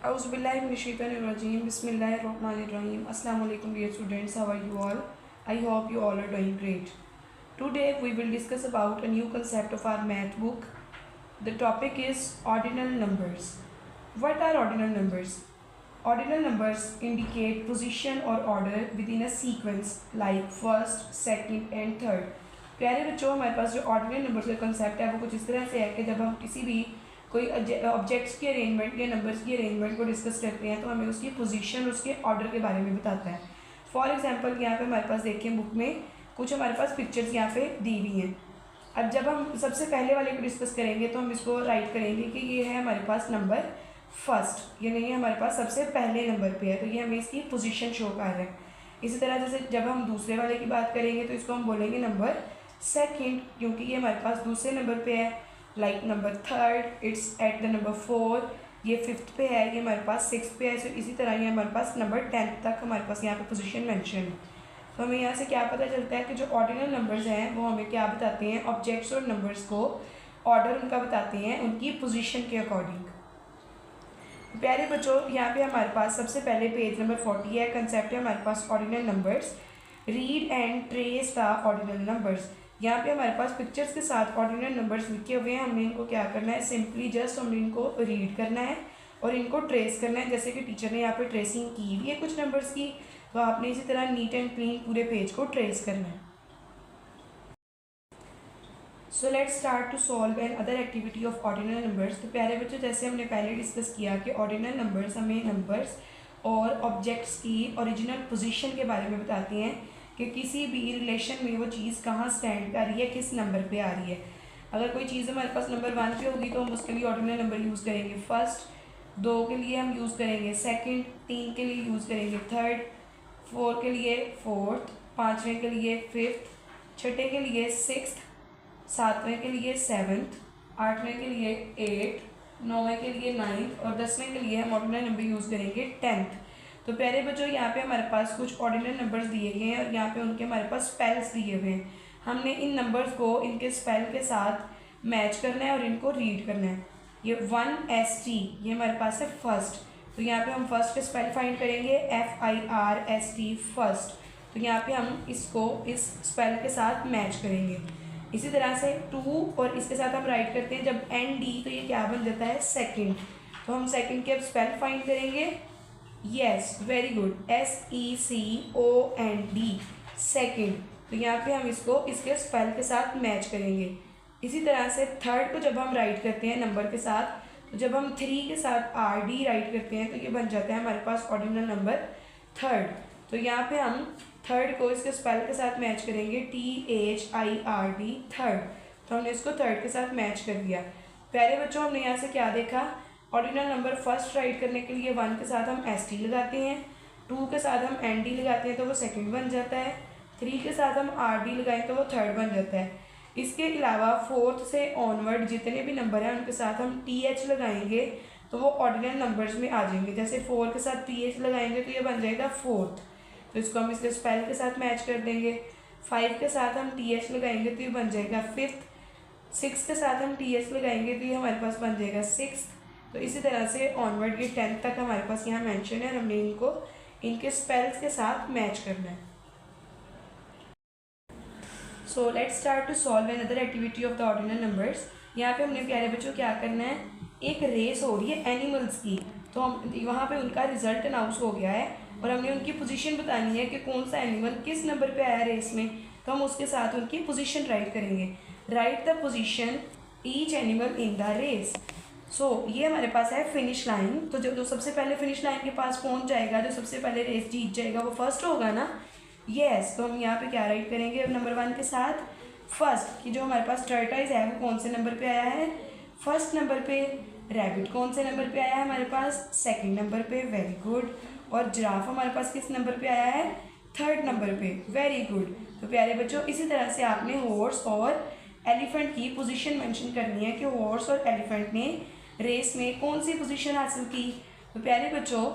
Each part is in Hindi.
Auzubillahiminash-shaytanir-rajim. Bismillahir-rahmanir-rahim. Assalamu alaikum dear students. How are you all? I hope you all are doing great. Today we will discuss about a new concept of our math book. The topic is ordinal numbers. What are ordinal numbers? Ordinal numbers indicate position or order within a sequence like first, second and third. प्यारे बच्चों, हमारे पास जो ऑर्डिनल नंबर्स का कंसेप्ट है वो कुछ इस तरह से है कि जब हम किसी भी कोई ऑब्जेक्ट्स की अरेंजमेंट या नंबर्स की अरेंजमेंट को डिस्कस करते हैं तो हमें उसकी पोजीशन, उसके ऑर्डर के बारे में बताता है। फॉर एग्जांपल यहाँ पे हमारे पास देखें बुक में कुछ हमारे पास पिक्चर्स यहाँ पे दी हुई हैं। अब जब हम सबसे पहले वाले को डिस्कस करेंगे तो हम इसको राइट करेंगे कि ये है हमारे पास नंबर फर्स्ट, ये नहीं है हमारे पास सबसे पहले नंबर पे है, तो ये हमें इसकी पोजीशन शो कर रहा है। इसी तरह जैसे जब हम दूसरे वाले की बात करेंगे तो इसको हम बोलेंगे नंबर सेकंड, क्योंकि ये हमारे पास दूसरे नंबर पे है। Like number third, it's at the number 4, ये फिफ्थ पे है, ये हमारे पास सिक्स्थ पे है। सो इसी तरह ये हमारे पास नंबर 10 तक हमारे पास यहाँ पे पोजीशन मेंशन है। तो हमें यहाँ से क्या पता चलता है कि जो ऑर्डिनल नंबर्स हैं वो हमें क्या बताते हैं, ऑब्जेक्ट्स और नंबर्स को ऑर्डर उनका बताते हैं उनकी पोजीशन के अकॉर्डिंग। प्यारे बच्चों, यहाँ पे हमारे पास सबसे पहले पेज नंबर 40 है, कंसेप्ट है हमारे पास ordinal numbers. Read and trace the ordinal numbers. यहाँ पे हमारे पास पिक्चर्स के साथ ऑर्डिनल नंबर्स लिखे हुए हैं। हमने इनको क्या करना है, सिंपली जस्ट हमने इनको रीड करना है और इनको ट्रेस करना है। जैसे कि टीचर ने यहाँ पे ट्रेसिंग की हुई है कुछ नंबर्स की, तो आपने इसी तरह नीट एंड क्लीन पूरे पेज को ट्रेस करना है। So let's start to solve another activity of ordinal numbers. तो प्यारे बच्चों, जैसे हमने पहले डिस्कस किया कि ऑर्डिनल नंबर्स हमें नंबर्स और ऑब्जेक्ट्स की ओरिजिनल पोजीशन के बारे में बताते हैं कि किसी भी रिलेशन में वो चीज़ कहाँ स्टैंड कर रही है, किस नंबर पे आ रही है। अगर कोई चीज़ हमारे पास नंबर 1 पे होगी तो हम उसके लिए ऑर्डिनल नंबर यूज़ करेंगे फर्स्ट, 2 के लिए हम यूज़ करेंगे सेकंड, 3 के लिए यूज़ करेंगे थर्ड, 4 के लिए फोर्थ, 5वें के लिए फिफ्थ, 6ठे के लिए सिक्स्थ, 7वें के लिए सेवन्थ, 8वें के लिए 8, 9वें के लिए 9th और 10वें के लिए हम ऑर्डिनल नंबर यूज़ करेंगे 10th। तो प्यारे बच्चों, यहाँ पे हमारे पास कुछ ऑर्डिनल नंबर्स दिए गए हैं और यहाँ पे उनके हमारे पास स्पेल्स दिए हुए हैं। हमने इन नंबर्स को इनके स्पेल के साथ मैच करना है और इनको रीड करना है। ये 1ST ये हमारे पास है फर्स्ट, तो यहाँ पे हम फर्स्ट के स्पेल फाइंड करेंगे FIRST फर्स्ट। तो यहाँ पे हम इसको इस स्पेल के साथ मैच करेंगे। इसी तरह से 2 और इसके साथ हम राइट करते हैं जब ND, तो ये क्या बन जाता है सेकेंड। तो हम सेकेंड के अब स्पेल फाइंड करेंगे, yes very good, SECOND second. तो यहाँ पे हम इसको इसके स्पेल के साथ मैच करेंगे। इसी तरह से थर्ड को जब हम राइट करते हैं नंबर के साथ, तो जब हम 3 के साथ RD राइट करते हैं तो ये बन जाता है हमारे पास ऑर्डिनल नंबर थर्ड। तो यहाँ पे हम थर्ड को इसके स्पेल के साथ मैच करेंगे THIRD थर्ड। तो हमने इसको थर्ड के साथ मैच कर दिया। प्यारे बच्चों, हमने यहाँ से क्या देखा, ऑर्डिनल नंबर फर्स्ट राइट करने के लिए 1 के साथ हम ST लगाते हैं, 2 के साथ हम ND लगाते हैं तो वो सेकंड बन जाता है, 3 के साथ हम RD लगाएं तो वो थर्ड बन जाता है। इसके अलावा 4th से ऑनवर्ड जितने भी नंबर हैं उनके साथ हम TH लगाएंगे तो वो ऑर्डिनल नंबर्स में आ जाएंगे। जैसे 4 के साथ TH लगाएंगे तो ये बन जाएगा फोर्थ, तो इसको हम इसके स्पेल के साथ मैच कर देंगे। 5 के साथ हम TH लगाएंगे तो ये बन जाएगा फिफ्थ, 6 के साथ हम TH लगाएंगे तो ये हमारे पास बन जाएगा सिक्स्थ। तो इसी तरह से ऑनवर्ड ये 10 तक हमारे पास यहाँ मेंशन है और हमने इनको इनके स्पेल्स के साथ मैच करना है। So let's start to solve another activity of the ordinal numbers. यहाँ पे हमने प्यारे बच्चों क्या करना है, एक रेस हो रही है एनिमल्स की, तो हम वहाँ पे उनका रिजल्ट अनाउंस हो गया है और हमने उनकी पोजीशन बतानी है कि कौन सा एनिमल किस नंबर पे आया रेस में। तो हम उसके साथ उनकी पोजीशन राइट करेंगे। Write the position each animal in the race. So ये हमारे पास है फिनिश लाइन। तो जो सबसे पहले फिनिश लाइन के पास पहुंच जाएगा, जो सबसे पहले रेस जीत जाएगा, वो फर्स्ट होगा ना, यस। तो हम यहाँ पे क्या राइट करेंगे, नंबर 1 के साथ फर्स्ट की जो हमारे पास टर्टाइज है वो कौन से नंबर पे आया है, फर्स्ट नंबर पे। रैबिट कौन से नंबर पे आया है हमारे पास, सेकेंड नंबर पे, वेरी गुड। और जिराफ हमारे पास किस नंबर पे आया है, थर्ड नंबर पे, वेरी गुड। तो प्यारे बच्चों, इसी तरह से आपने हॉर्स और एलिफेंट की पोजीशन मेंशन करनी है कि हॉर्स और एलिफेंट ने रेस में कौन सी पोजीशन हासिल की। तो प्यारे बच्चों,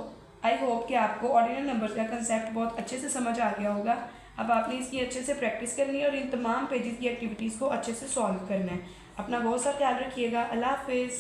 आई होप कि आपको ऑर्डिनल नंबर्स का कंसेप्ट बहुत अच्छे से समझ आ गया होगा। अब आपने इसकी अच्छे से प्रैक्टिस करनी है और इन तमाम पेजेस की एक्टिविटीज़ को अच्छे से सॉल्व करना है। अपना बहुत सा ख्याल रखिएगा। अल्लाह हाफिज़।